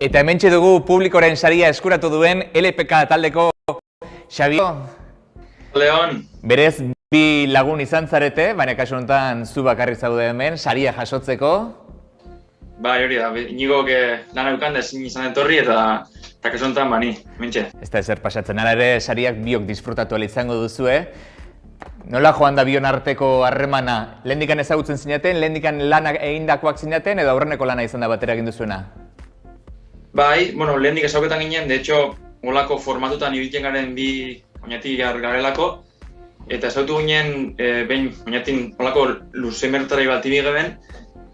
Eta hementxe dugu publikoren saria eskuratu duen LPK taldeko Xabi. Leon. Berez bi lagun izan zarete, baina kasu honetan zu bakarri zaude hemen, saria jasotzeko. Bai, hori da, Iñigok lan eukan da ezin izan etorri eta kasu honetan bani, hementxe. Ez da ezer pasatzen, ara ere sariak biok disfrutatu ahal izango duzue. Nola joan da bion arteko harremana? Lehendikan ezagutzen zinaten, lehendikan lanak egindakoak zinaten edo aurreneko lana izan da batera egin duzuena? Bai, lehendik ezaguketan ginen, de hecho, olako formatutan ibiltzen garen bi oinatik garelako, eta ezagutu ginen, behin oinatin olako luzemertara bat ibigeben,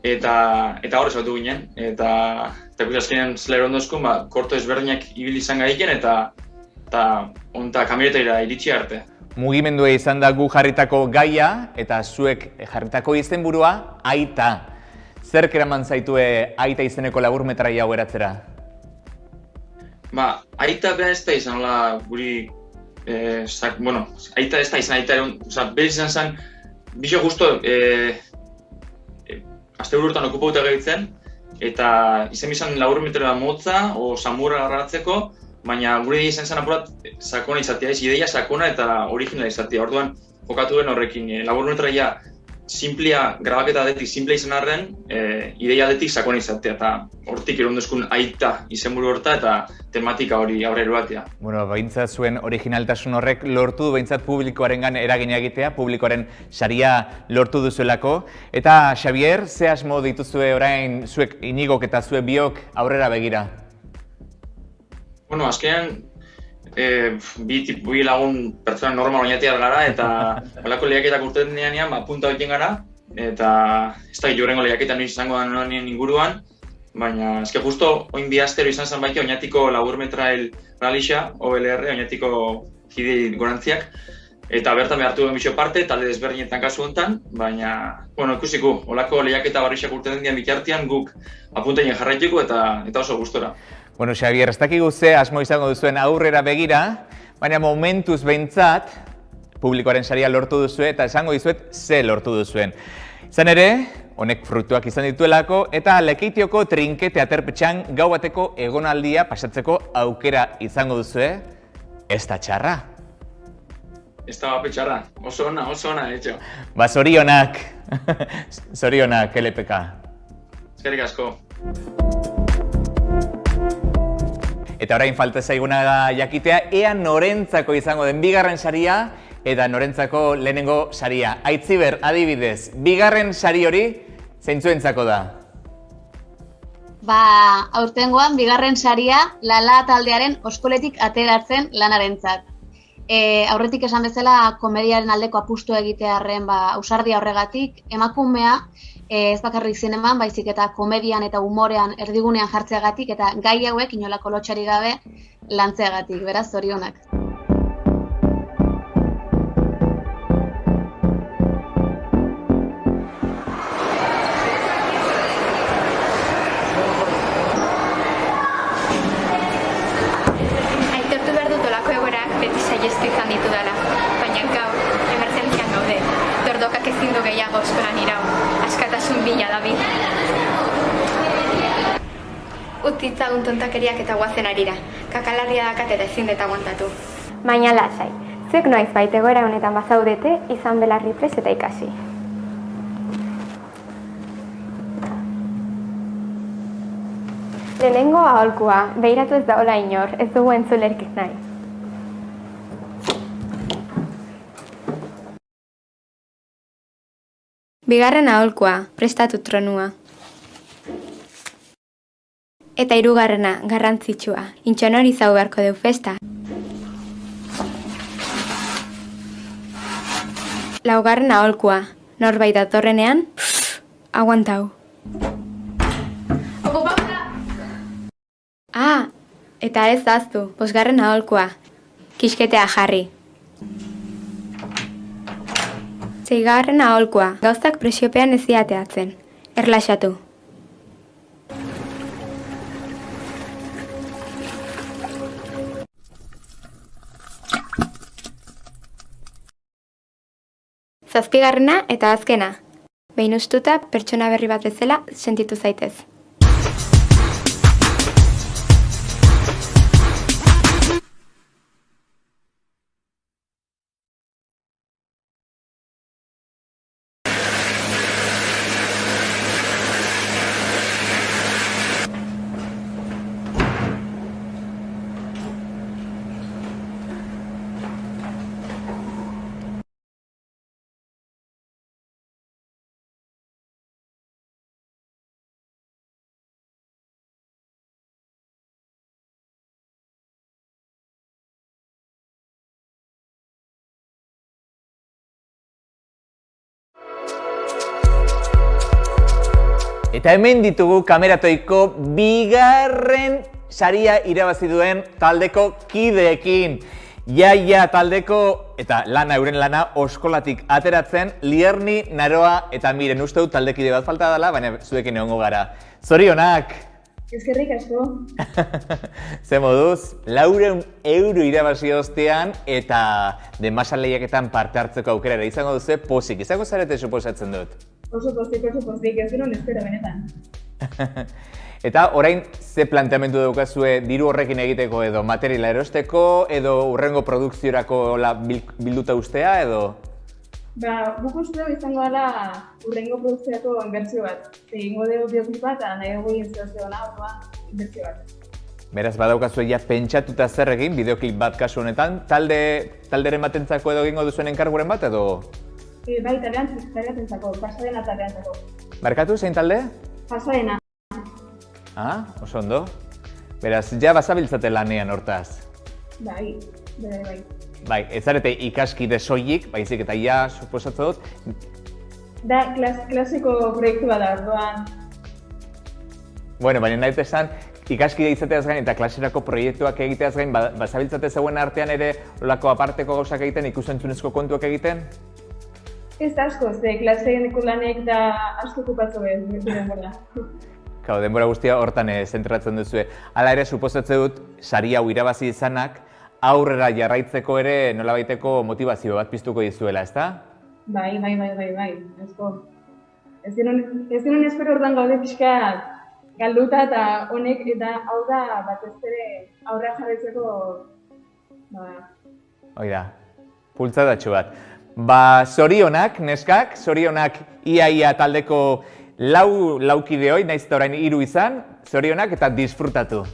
eta hor ezagutu ginen, eta azkenean zela erondozkun, korto ezberdinak ibili izan gaiken, eta onta kameretaira iritsi arte. Mugimendua izan da gu jarritako gaia, eta zuek jarritako izenburua aita. Zerk eraman zaitue aita izeneko laburmetraia hau eratzera? Aita beha ez da izan, guri, aita ez da izan, behar izan zen, bizo justo, azte urtan okupauta gehitzen, eta izen bizan laburmetra motza, o samurra garratzeko, baina gure izan zen apurat sakona izatea, ideia sakona eta originala izatea. Orduan, jokatu den horrekin, laburmetraia simplia, grabaketa adetik simplea izan arren, ideia adetik sakona izatea, eta hortik eronduzkun aita izenburu horta eta tematika hori aurrero batea. Behintzat zuen originaltasun horrek lortu du behintzat publikoarengan eragina egitea, publikoaren saria lortu duzuelako. Eta Xabier, ze asmo dituzue orain zuek Iñigok eta zue biok aurrera begira? Azkenean, bi lagun pertsona normal oinatia gara eta holako lehiaketak urtetan denean punta egiten gara eta ez da horrengo lehiaketan noiz izango da nonien inguruan, baina eske justo oin bi astero izan zen baita oinatiko laburmetrail realixa, OLR, oinatiko kide gorantziak, eta bertan behartu emisio parte, talde desberdinetan kasu honetan, baina, ikusiko, olako lehiaketa barrixak urten dian bitartean guk apunteinen jarraituko eta oso gustora. Xabier, ez dakigu ze asmo izango duzuen aurrera begira, baina momentuz behintzat, publikoaren saria lortu duzue eta esango dizuet ze lortu duzuen. Izan ere, honek fruituak izan dituelako eta Lekeitioko Trinkete Aterpetxean gau bateko egonaldia pasatzeko aukera izango duzue, ez da txarra. Ez da bape txarra, oso ona, etxo. Ba, zorionak, zorionak, LPK. Eskerrik asko. Eta orain falta zaiguna da jakitea, ea norentzako izango den bigarren saria eta norentzako lehenengo saria. Aitziber, adibidez, bigarren sari hori zeintzuentzako da? Aurtengoan bigarren saria Lala taldearen oskoletik ateratzen lanarentzat. Aurretik esan bezala komediaren aldeko apustu egitearren ausardia horregatik, emakumea ez bakarrik zineman, baizik eta komedian eta humorean erdigunean jartzeagatik eta gai hauek inolako lotxarik gabe lantzeagatik, beraz, zorionak. Aitortu behar dut olako egoerak beti saiestu izan ditudala, baina gaur, emergentzian gaude, dordokak ezin du gehiago eskolan irau. Askatasun bila David. Utitzagun tontakeriak eta guazen arira. Kakalarria dakat eta ezin dut aguantatu. Baina lasai, zuek noiz baita egoera honetan bazaudete, izan belarri prest eta ikasi. Lehenengo aholkua, behiratu ez daola inor, ez dugu entzulerkik nahi. Bigarren aholkua, prestatu tronua. Eta hirugarrena, garrantzitsua, intxonor izau beharko deu festa. Laugarren aholkua, norbait datorrenean, aguantau. Eta ez daztu, bosgarren aholkua, kisketea jarri. Seigarren aholkua, gauzak presiopean ez diateatzen. Erlaxatu. Zazpigarrena eta azkena. Behin ustuta pertsona berri bat bezala sentitu zaitez. Eta hemen ditugu kameratoiko bigarren saria irabazi duen taldeko kideekin. Ja taldeko eta euren lana oskolatik ateratzen, Lierni, Naroa eta Miren. Uste dut taldekide bat falta dela, baina zuekin egongo gara. Zorionak! Eskerrik asko. Ze moduz, 400 euro irabazi ostean eta Demasa lehiaketan parte hartzeko aukera izango duzu, pozik izango zarete suposatzen dut. Oso pozik, ez duen espero benetan. Eta orain ze planteamendu daukazue diru horrekin egiteko edo materiala erosteko edo hurrengo produkziorako bilduta ustea edo? Guk uste izango dela hurrengo produkziorako inbertsio bat. Egingo dugu bioklipa eta nahi dugu inspirazio gana, inbertsio bat. Beraz, badaukazue ja pentsatuta zer egin, bideoklip bat kasu honetan, talderen batentzako edo egingo duzuen enkarguren bat edo? Bai, taleantzako, Pasadena taleantzako. Barkatu, zein talde? Pasadena. Oso ondo. Beraz, ja bazabiltzate lanean hortaz. Bai. Bai, ez zarete ikaskide soilik, baizik eta ja, suposatze dut. Da, klasiko proiektu bat da, orduan. Bueno, baina nahi esan, ikaskide izateaz gain eta klaserako proiektuak egiteaz gain, bazabiltzate zeuen artean ere olako aparteko gauzak egiten, ikusentzunezko kontuak egiten? Ez asko, ze klaseeko lanek da asko okupatzu denbora. Kau, denbora guztia hortan zentratzen duzue. Hala ere, suposatze dut, sari hau irabazi izanak, aurrera jarraitzeko ere nolabaiteko motivazio bat piztuko dizuela, ezta? Bai, asko. Ez dinun espero hortan gaude pixka galduta eta honek eta hau da batez ere aurrera jarraitzeko Hoi da, pultzadatxo bat. Zorionak, neskak, zorionak ia taldeko laukideoi, naiz eta orain 3 izan, zorionak eta disfrutatu.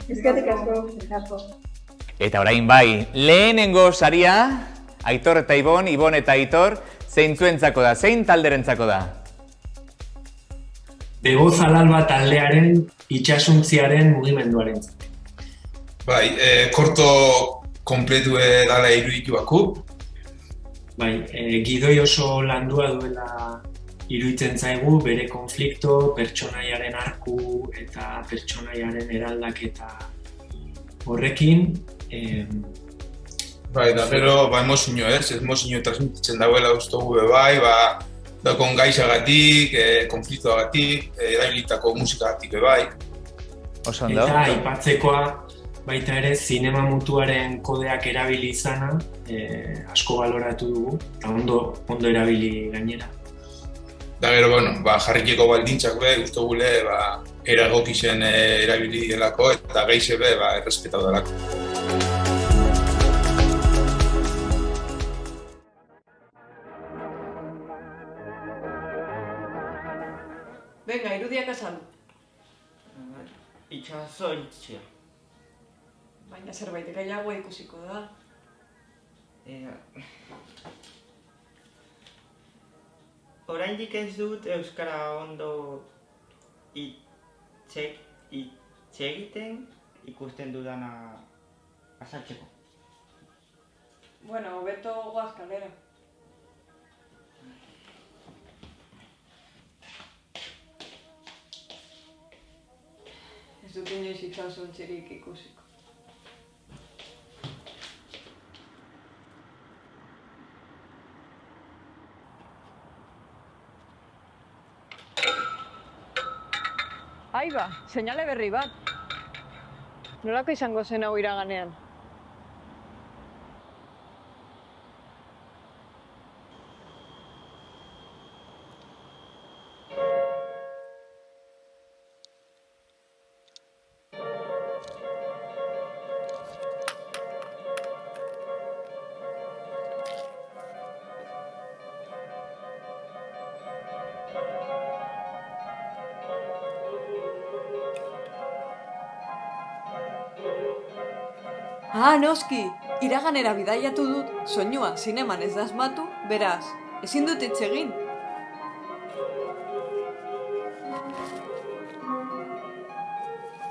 Eskerrik asko. Eta orain bai, lehenengo saria, Aitor eta Ibon eta Aitor, zeintzuentzako da, zein talderentzako da? Bego Zalalba taldearen itxasuntziaren mugimenduaren. Bai, korto kompletu dala iruditu baku. Bai, gidoi oso landua duela iruditzen zaigu, bere konflikto, pertsonaiaren arku eta pertsonaiaren eraldaketa horrekin. Bai, da gero, emozio ez? Emozio transmititzen dagoela ustogu bai, daukon gaixagatik, konfliktoagatik, erabilitako musikagatik bai. Oso ondo. Eta aipatzekoa baita ere zinema mutuaren kodeak erabili izana asko baloratu dugu, eta ondo erabili gainera. Da gero, jarrikeko baldintzak uste gule eragokisen erabili delako eta geixe errespetatu delako. Venga, irudiak azaldu. Itxasoitzia. Baina zerbait gehiago ikusiko da. Oraindik ez dut euskara ondo egiten ikusten dudana azaltzeko. Bueno, hobeto goaz kalera. Ez dut inoiz itxasontzirik ikusiko. Aiba, seinale berri bat. Nolako izango zen hau iraganean? Noski! Iraganera bidaiatu dut, soinua zineman ez da asmatu, beraz, ezin dut hitz egin.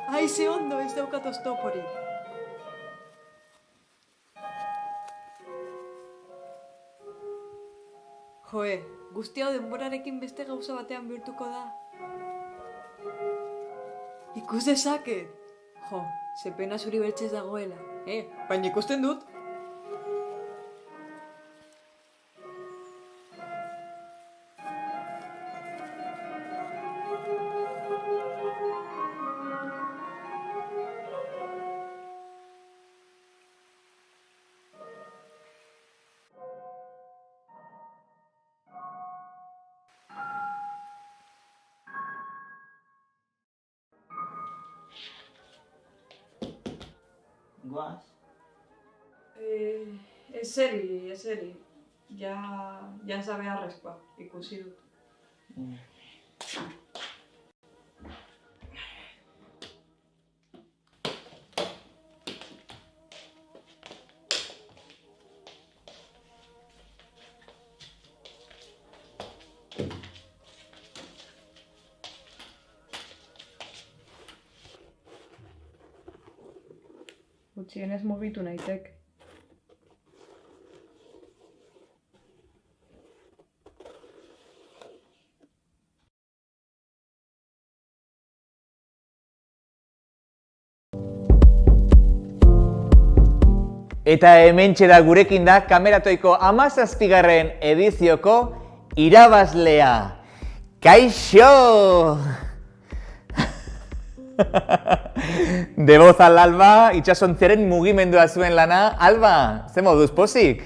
Ai, ze ondo ez daukat oztopori. Joe, guzti hau denborarekin beste gauza batean bihurtuko da. Ikus dezaket! Jo, ze pena zuri beltzez dagoela. Baina ikusten dut. Goaz? Ezeri. Ja zabe beharrezkoa, ikusi dut. Gutxienez mugitu naitek. Eta hementxe da gurekin da Kameratoiko 17. edizioko irabazlea. Kaixo! De voz al Alba, itxasontziaren mugimendua zuen lana. Alba, ze moduz pozik?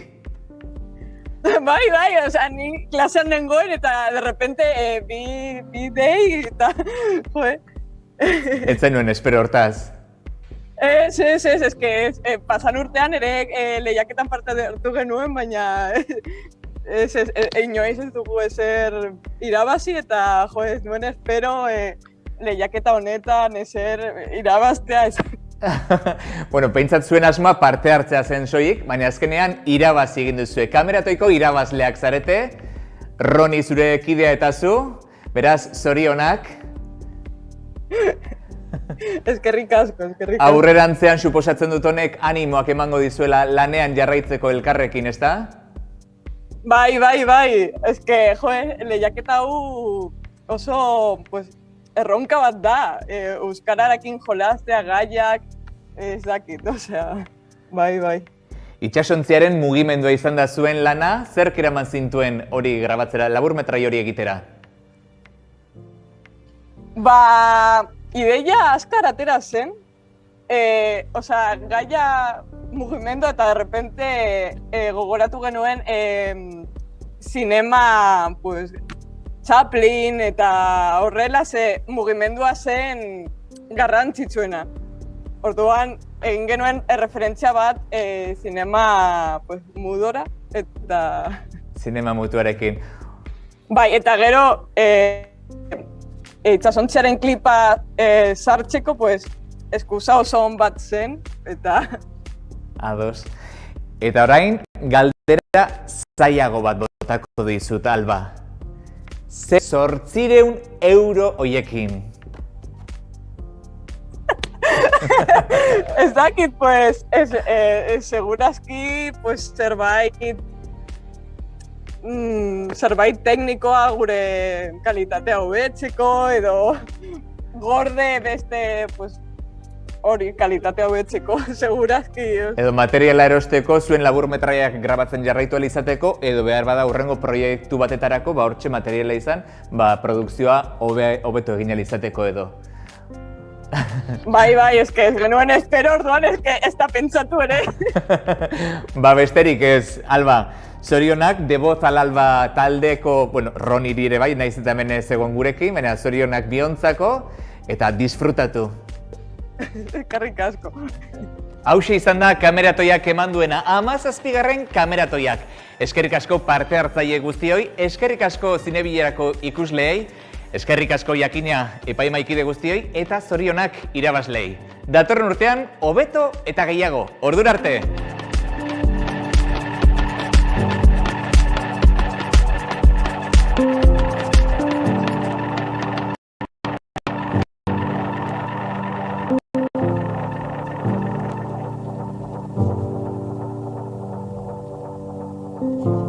Bai, osea, ni klasean nengoen eta de repente bi dei eta, joe. Ez zenuen espero hortaz. Ez que pasan urtean ere lehiaketan parte hartu genuen, baina inoiz ez dugu ezer irabazi eta, joe, ez nuen espero lehiaketa honetan ezer irabaztea. Bueno, pentsat zuen asma parte hartzea zen soilik, baina azkenean irabazi egin duzue. Kameratoiko irabazleak zarete, Roni zure kidea eta zu, beraz, zorionak. Eskerrik asko. Aurrerantzean suposatzen dut honek animoak emango dizuela lanean jarraitzeko elkarrekin, ezta? Bai. Ez que, joe, lehiaketa hau oso, pues, erronka bat da, euskararekin jolastea, gaiak, ez dakit, osea, bai. Itxasontziaren mugimendua izan da zuen lana, zerk eraman zintuen hori grabatzera, laburmetrai hori egitera? Ideia azkar atera zen, osea, gaia mugimendua eta de repente gogoratu genuen zinema, pues, Chaplin eta horrela ze mugimendua zen garrantzitsuena. Orduan egin genuen erreferentzia bat zinema mudora eta... Zinema mutuarekin. Bai, eta gero itxasontziaren klipa sartzeko eskusa oso on bat zen eta... Ados. Eta orain galdera zailago bat botako dizut, Alba. Ze 800 euro hoiekin. Ez dakit, segurazki, zerbait teknikoa gure kalitatea hobetzeko edo gorde beste, hori kalitatea hobetzeko, segurazki. Edo materiala erosteko, zuen laburmetraiak grabatzen jarraitu izateko, edo behar bada hurrengo proiektu batetarako, hortxe materiala izan, produkzioa hobeto egin izateko edo. Bai, ez genuen espero orduan, ez da pentsatu ere. Besterik ez, Alba, zorionak, De Voz al Alba taldeko, Roni dire bai, naiz eta hemen ez egon gurekin, baina zorionak biontzako, eta disfrutatu. Eskerrik asko. Hauxe izan da Kameratoiak eman duena 17. Kameratoiak. Eskerrik asko parte hartzaile guztioi, eskerrik asko zinebilerako ikusleei, eskerrik asko jakina epaimaikide guztioi eta zorionak irabazleei. Datorren urtean, hobeto eta gehiago. Ordura arte! Thank you.